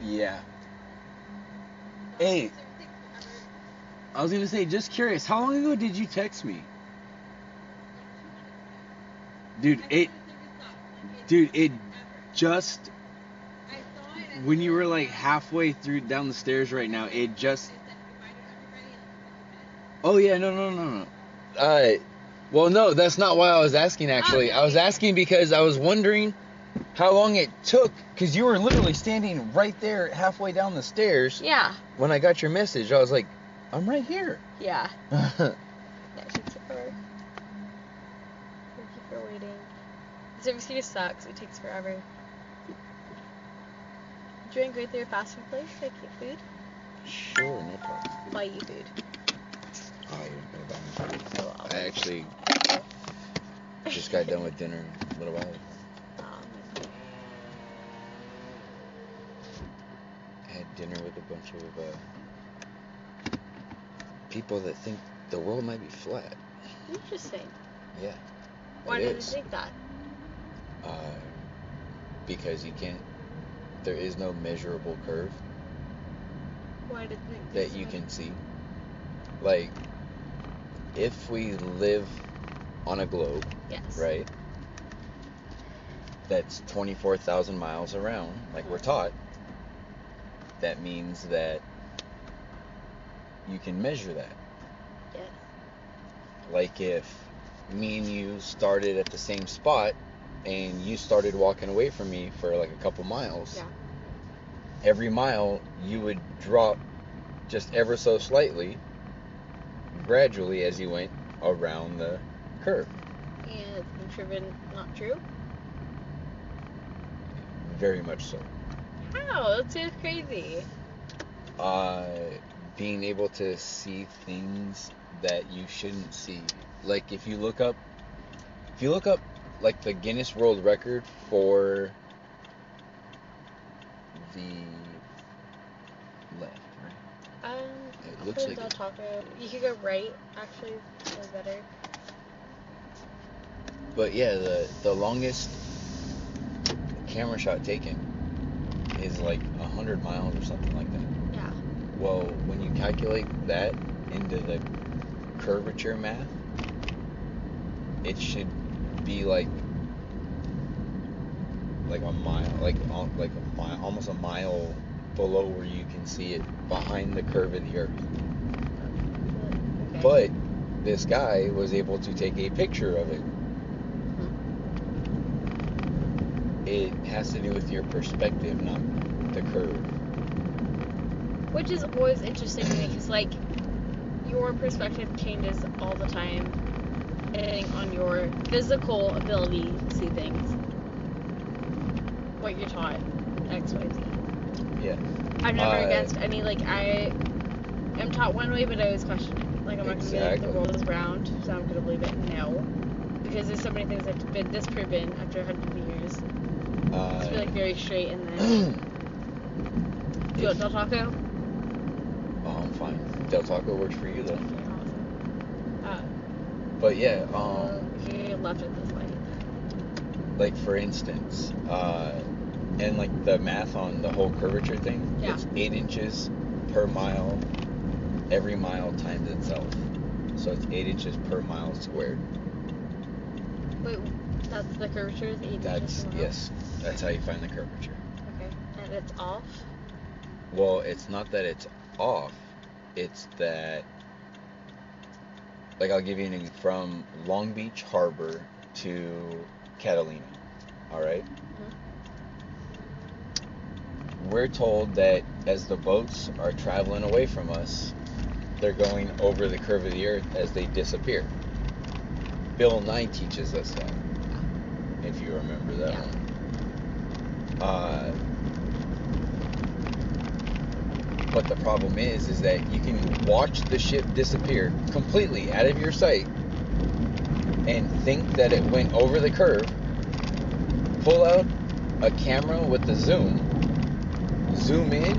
Yeah. Hey, I was gonna say, just curious, how long ago did you text me? Dude, it just, when you were like halfway through down the stairs right now, it just, oh yeah, no. Well, no, that's not why I was asking, actually. I was asking because I was wondering how long it took, because you were literally standing right there halfway down the stairs. Yeah. When I got your message, I was like, I'm right here. Yeah. That takes forever. Thank you for waiting. The service here sucks. It takes forever. Do you want to go through a fast food place? Like get food? Sure, no problem. Buy you food. Oh, you're gonna buy me food. So I actually just got done with dinner a little while ago. I had dinner with a bunch of people that think the world might be flat. Interesting. Yeah. Why did you think that? Because there is no measurable curve Why did you think that you can see. Like, if we live on a globe, yes, right, that's 24,000 miles around, like we're taught, that means that you can measure that. Yes. Like if me and you started at the same spot and you started walking away from me for like a couple miles, yeah, every mile you would drop just ever so slightly, gradually as you went around the curve. And it's been proven not true? Very much so. How? That seems crazy. Being able to see things that you shouldn't see. Like if you look up like the Guinness World Record for the left, right? It looks like Del Taco. You could go right, actually, it's better. But yeah, the longest camera shot taken is like 100 miles or something like that. Yeah. Well, when you calculate that into the curvature math, it should be like a mile, almost a mile below where you can see it behind the curve of the earth. Okay. But this guy was able to take a picture of it. It has to do with your perspective, not the curve. Which is always interesting to me, because, like, your perspective changes all the time, depending on your physical ability to see things. What you're taught, X, Y, Z. Yeah. I'm never against any, like, I am taught one way, but I always question it. Like, I'm not going to be like, the world is round, so I'm going to believe it. No. Because there's so many things that have been disproven after 100 years. It's really, like, very straight, and then... Do you want Del Taco? Oh, I'm fine. Del Taco works for you, though. Okay, awesome. But yeah, you left it this way. Like for instance, and like the math on the whole curvature thing, yeah, it's 8 inches per mile, every mile times itself. So it's 8 inches per mile squared. Wait, that's the curvature, is 8 inches per mile? Yes, that's how you find the curvature. Okay, and it's off? Well, it's not that it's off, it's that, like I'll give you an example, from Long Beach Harbor to Catalina, alright? Mm-hmm. We're told that as the boats are traveling away from us, they're going over the curve of the earth as they disappear. Bill Nye teaches us that, if you remember that one. But the problem is that you can watch the ship disappear completely out of your sight and think that it went over the curve, pull out a camera with the zoom in,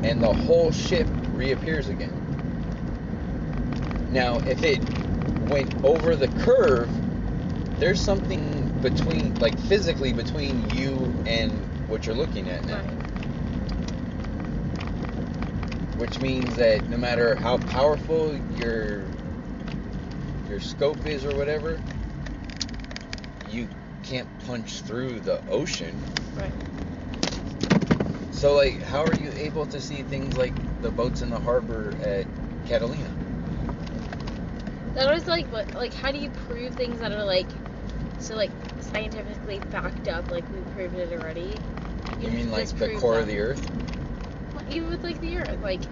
and the whole ship reappears again. Now, if it went over the curve, there's something between, like physically between you and what you're looking at now. Right. which means that no matter how powerful your scope is or whatever, you can't punch through the ocean. Right. So, like, how are you able to see things like the boats in the harbor at Catalina? That was like, how do you prove things that are like, so like scientifically backed up? Like we proved it already. You mean like the core of the Earth? Well, even with like the Earth, like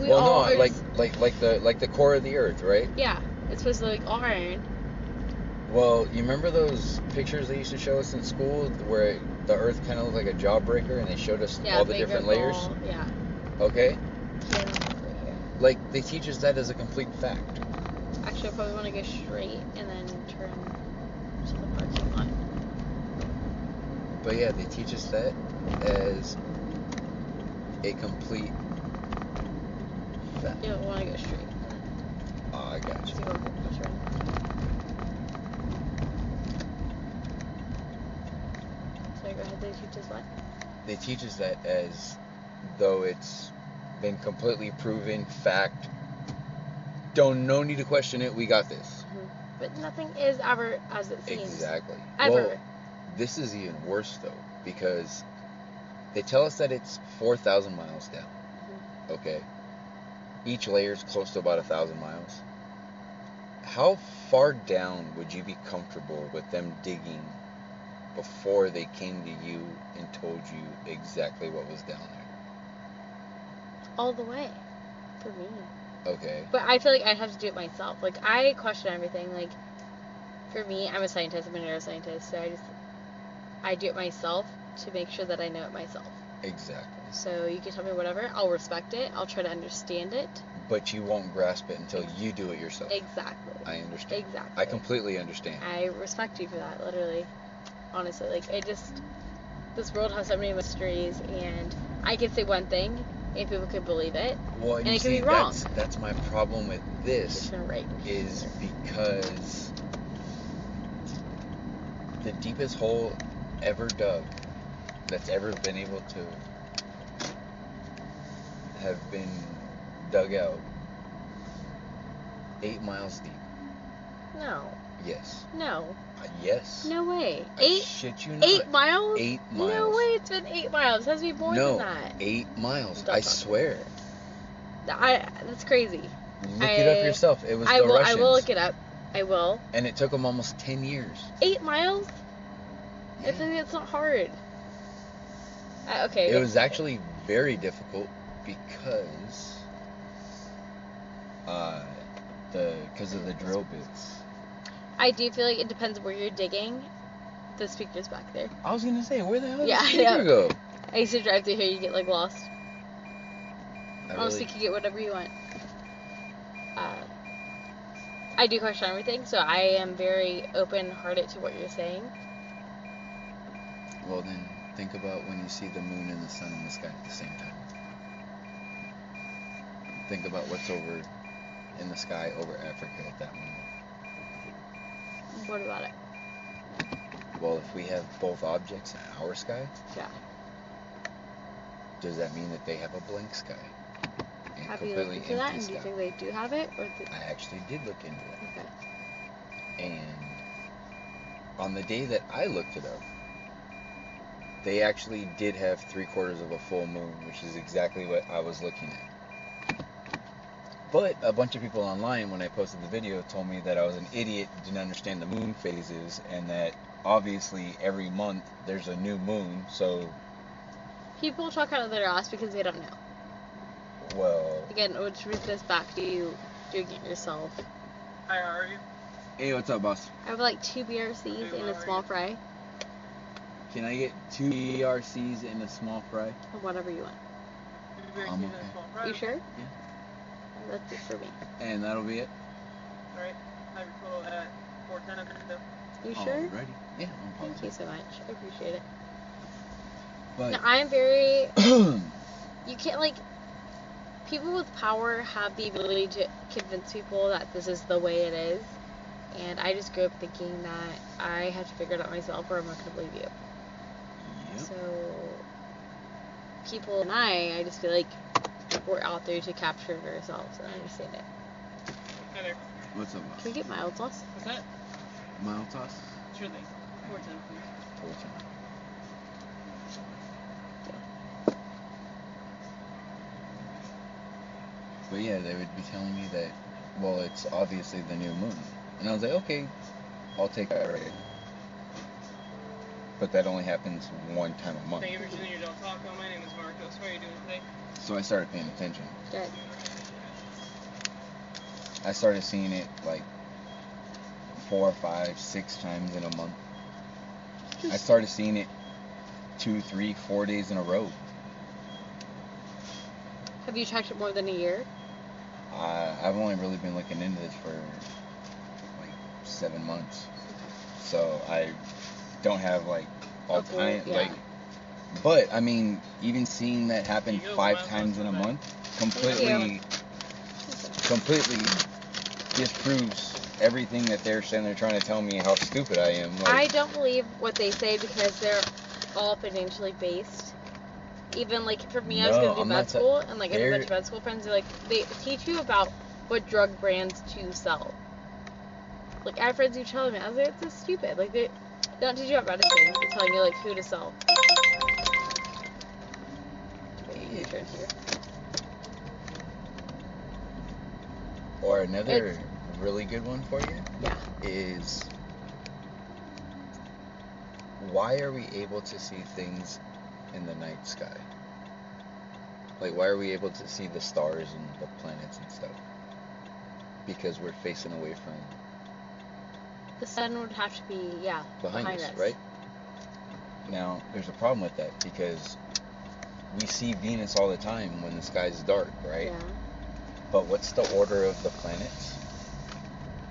we like the core of the Earth, right? Yeah, it's supposed to like all iron. Well, you remember those pictures they used to show us in school where the Earth kind of looked like a jawbreaker, and they showed us all the different layers? Yeah. Okay. Yeah, right here. Like, they teach us that as a complete fact. Actually, I probably want to go straight and then turn to the parking lot. But yeah, they teach us that as a complete fact. You don't want to go straight. Oh, I got you. So go ahead, they teach us what? They teach us that as though it's been completely proven fact. No need to question it. We got this. Mm-hmm. But nothing is ever as it seems. Exactly. Ever. Well, this is even worse though, because they tell us that it's 4,000 miles down. Mm-hmm. Okay. Each layer is close to about 1,000 miles. How far down would you be comfortable with them digging before they came to you and told you exactly what was down there? All the way, for me. Okay. But I feel like I'd have to do it myself. Like, I question everything. Like, for me, I'm a scientist. I'm a neuroscientist. So I do it myself to make sure that I know it myself. Exactly. So you can tell me whatever. I'll respect it. I'll try to understand it. But you won't grasp it until you do it yourself. Exactly. I understand. Exactly. I completely understand. I respect you for that, literally. Honestly. Like, this world has so many mysteries, and I could say one thing, and people could believe it. Well, and it could be wrong. That's my problem with this. Right. Is because the deepest hole ever dug that's ever been able to have been dug out 8 miles deep. No. Yes. No. Yes. No way. I shit you not. 8 miles? 8 miles. No way, it's been 8 miles. It has to be more than that. 8 miles. I swear. That's crazy. Look it up yourself. It was Russians. I will look it up. I will. And it took them almost 10 years. 8 miles? Yeah. I think it's not hard. Okay. It was actually very difficult because of the drill bits. I do feel like it depends where you're digging. The speaker's back there. I was gonna say, where the hell did the speaker go? I used to drive through here, you get like lost. Honestly, you can get whatever you want. I do question everything, so I am very open-hearted to what you're saying. Well then, think about when you see the moon and the sun in the sky at the same time. Think about what's over in the sky over Africa at that moment. What about it? Well, if we have both objects in our sky, yeah. Does that mean that they have a blank sky? And have you looked into that, and do you think they do have it? I actually did look into it. Okay. And on the day that I looked it up, they actually did have 3/4 of a full moon, which is exactly what I was looking at. But a bunch of people online, when I posted the video, told me that I was an idiot, didn't understand the moon phases, and that obviously every month there's a new moon, so... People talk out of their ass because they don't know. Well... Again, which brings this back to you doing it yourself. Hi, how are you? Hey, what's up, boss? I have like 2 BRCs and a small fry. Can I get 2 BRCs and a small fry? Or whatever you want. Okay. You sure? Yeah. That's it for me. And that'll be it? Alright. Have your total at 410. You sure? Alrighty. Yeah, I'm positive. Thank you so much. I appreciate it. But now, I'm very... you can't, like... People with power have the ability to convince people that this is the way it is. And I just grew up thinking that I have to figure it out myself or I'm not going to believe you. Yep. So... People and I just feel like we're out there to capture it ourselves and understand it. Hi there. What's up, boss? Can we get mild sauce? What's that? Mild sauce? Sure thing. 410, please. 410. But yeah, they would be telling me that, well, it's obviously the new moon. And I was like, okay, I'll take that right. But that only happens one time a month. Thank you for choosing your Del Taco. My name is Marcos. How are you doing today? So I started paying attention. Good. I started seeing it like 4, 5, 6 times in a month. I started seeing it 2, 3, 4 days in a row. Have you tracked it more than a year? I've only really been looking into this for like 7 months. So I don't have like all time, like, but I mean, even seeing that happen 5 times in a month completely disproves everything that they're saying. They're trying to tell me how stupid I am. Like, I don't believe what they say because they're all financially based. Even like for me, I was going to do med school, and like I have a bunch of med school friends. They're like, they teach you about what drug brands to sell. Like I have friends who tell me, I was like, it's so stupid. Like they don't teach you about medicine. They're telling you like who to sell. Okay, your turn here. Or another really good one for you is, why are we able to see things in the night sky? Like, why are we able to see the stars and the planets and stuff? Because we're facing away from... The sun would have to be, behind us, right? Now, there's a problem with that, because we see Venus all the time when the sky's dark, right? Yeah. But what's the order of the planets?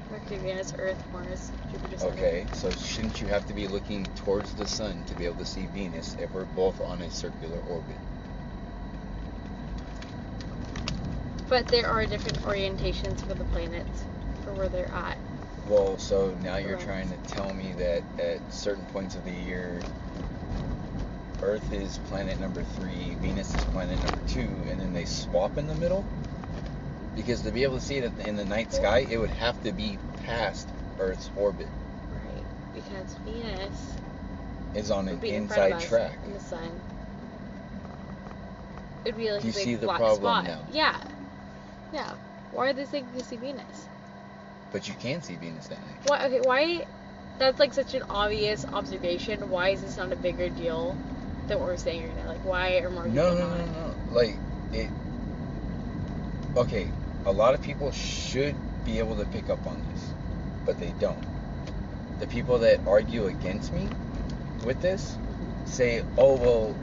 Mercury, Venus, Earth, Mars, Jupiter, Saturn. Okay, so shouldn't you have to be looking towards the sun to be able to see Venus if we're both on a circular orbit? But there are different orientations for the planets, for where they're at. Well, so now you're trying to tell me that at certain points of the year, Earth is planet number 3, Venus is planet number 2, and then they swap in the middle? Because to be able to see it in the night sky, it would have to be past Earth's orbit. Right, because Venus is on an inside track. In the sun. It'd be like Do you a big see the black problem spot. now? Yeah. Why are they saying you can see Venus? But you can see Venus at night. Why? Okay, why? That's like such an obvious observation. Why is this not a bigger deal than what we're saying right now? Like, why are more people not? No. Like, it... Okay, a lot of people should be able to pick up on this, but they don't. The people that argue against me with this say, oh, well,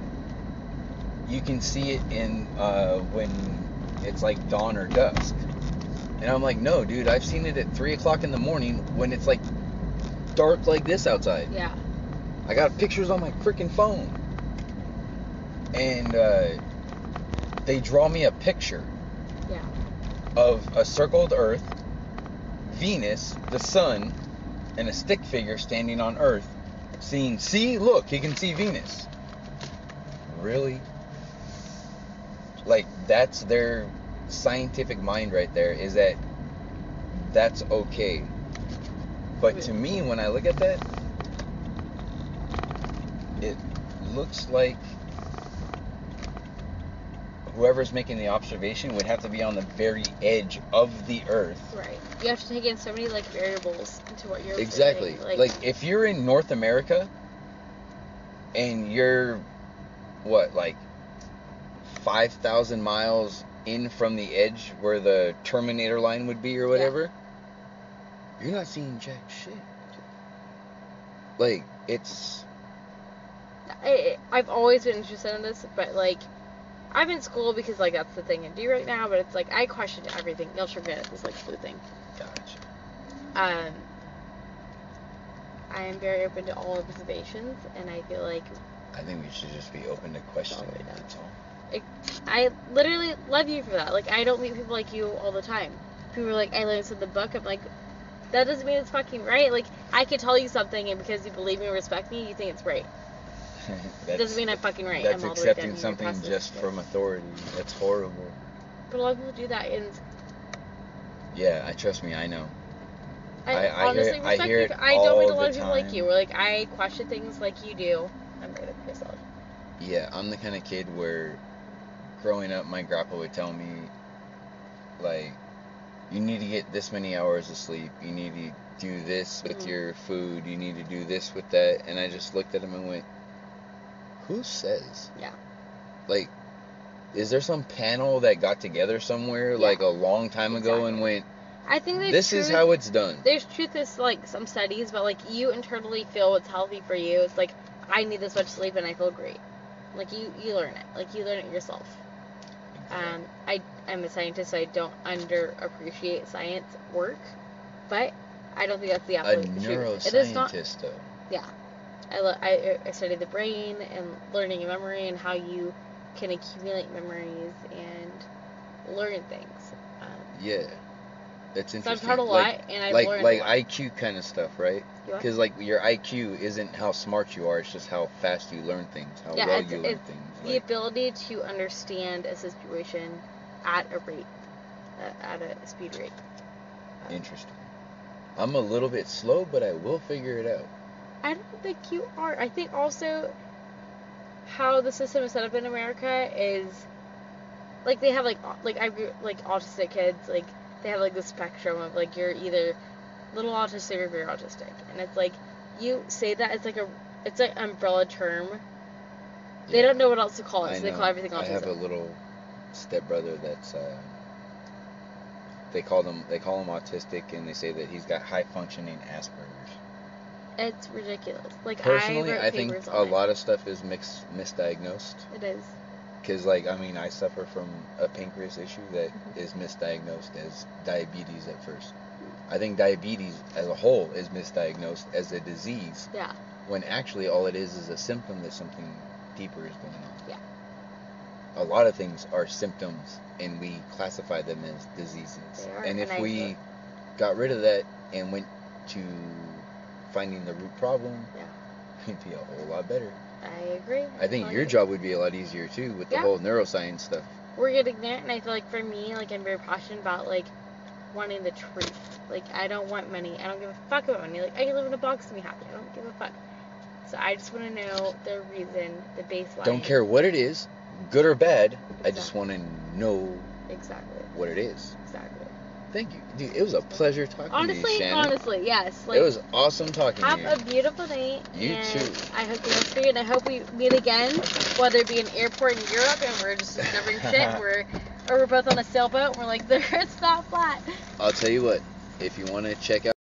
you can see it in when it's like dawn or dusk. And I'm like, no, dude, I've seen it at 3 o'clock in the morning when it's like dark like this outside. Yeah. I got pictures on my freaking phone. And they draw me a picture of a circled Earth, Venus, the sun, and a stick figure standing on Earth saying, see, look, he can see Venus. Really? Like, that's their scientific mind right there, is that that's okay. But to me, when I look at that, it looks like whoever's making the observation would have to be on the very edge of the Earth. Right. You have to take in so many like variables into what you're Exactly. observing. Like if you're in North America and you're like 5,000 miles in from the edge where the Terminator line would be or whatever, you're not seeing jack shit. Like, it's... I've always been interested in this, but like, I'm in school because like that's the thing I do right now, but it's like I question everything. You'll forget this like blue thing. Gotcha. I am very open to all observations, and I feel like I think we should just be open to questioning. That's all. I literally love you for that. Like, I don't meet people like you all the time. People are like, I learned this in the book. I'm like, that doesn't mean it's fucking right. Like, I could tell you something, and because you believe me and respect me, you think it's right. doesn't mean I'm fucking right. That's I'm all the way accepting down something just from authority. That's horrible. But a lot of people do that, and yeah, trust me, I know. I honestly respect you. I don't meet a lot of people like you. Where like I question things like you do. I'm right up yourself. Yeah, I'm the kind of kid where, growing up, my grandpa would tell me, like, you need to get this many hours of sleep. You need to do this with your food. You need to do this with that. And I just looked at him and went, who says? Yeah. Like, is there some panel that got together somewhere like a long time ago and went, I think this is how it's done? There's truth to like some studies, but like you internally feel what's healthy for you. It's like, I need this much sleep and I feel great. Like you learn it. Like you learn it yourself. I'm a scientist, so I don't underappreciate science work, but I don't think that's the absolute truth. A neuroscientist, though. Yeah. I study the brain and learning and memory and how you can accumulate memories and learn things. Yeah. That's interesting. So I've heard a lot, and I've learned like a lot. IQ kind of stuff, right? Because like your IQ isn't how smart you are; it's just how fast you learn things, how well you learn things. The ability to understand a situation at a rate, at a speed rate. Interesting. I'm a little bit slow, but I will figure it out. I don't think you are. I think also how the system is set up in America is like they have like autistic kids, like they have like the spectrum of like you're either little autistic or very autistic, and it's like you say that it's an umbrella term. They don't know what else to call it, so they call everything autism. I have a little stepbrother that's they call him autistic, and they say that he's got high functioning Asperger's. It's ridiculous. Like personally, I think a lot of stuff is misdiagnosed. It is. Because, like, I mean, I suffer from a pancreas issue that is misdiagnosed as diabetes at first. I think diabetes as a whole is misdiagnosed as a disease. Yeah. When actually all it is a symptom that something deeper is going on. Yeah. A lot of things are symptoms, and we classify them as diseases. They are, and if we got rid of that and went to finding the root problem, it'd be a whole lot better. I agree. I think your job would be a lot easier too with the whole neuroscience stuff. We're getting there, and I feel like for me, like I'm very passionate about like wanting the truth. Like I don't want money. I don't give a fuck about money. Like I can live in a box and be happy. I don't give a fuck. So I just want to know the reason, the baseline. Don't care what it is, good or bad. Exactly. I just want to know what it is. Exactly. Thank you. Dude, it was a pleasure talking to you, Shannon. Honestly, yes. Like, it was awesome talking to you. Have a beautiful night. You too. I hope you rest for you, and I hope we meet again, whether it be an airport in Europe and we're just discovering shit, or we're both on a sailboat and we're like, the earth's not flat. I'll tell you what, if you want to check out